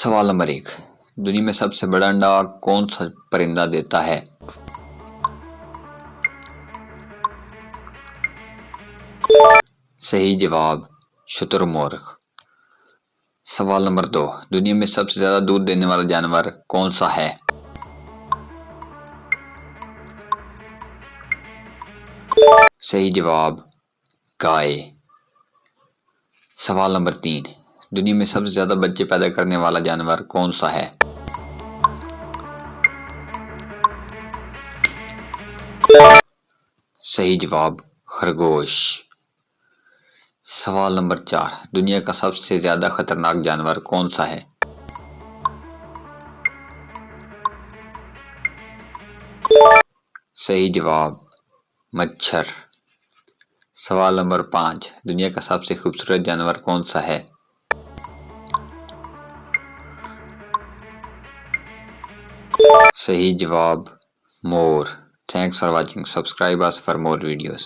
سوال نمبر 1، دنیا میں سب سے بڑا انڈا کون سا پرندہ دیتا ہے؟ صحیح جواب شتر مرغ۔ سوال نمبر 2، دنیا میں سب سے زیادہ دودھ دینے والا جانور کون سا ہے؟ صحیح جواب گائے۔ سوال نمبر 3، دنیا میں سب سے زیادہ بچے پیدا کرنے والا جانور کون سا ہے؟ صحیح جواب خرگوش۔ سوال نمبر 4، دنیا کا سب سے زیادہ خطرناک جانور کون سا ہے؟ صحیح جواب مچھر۔ سوال نمبر 5، دنیا کا سب سے خوبصورت جانور کون سا ہے؟ صحیح جواب مور۔ Thanks for watching. Subscribe us for more videos.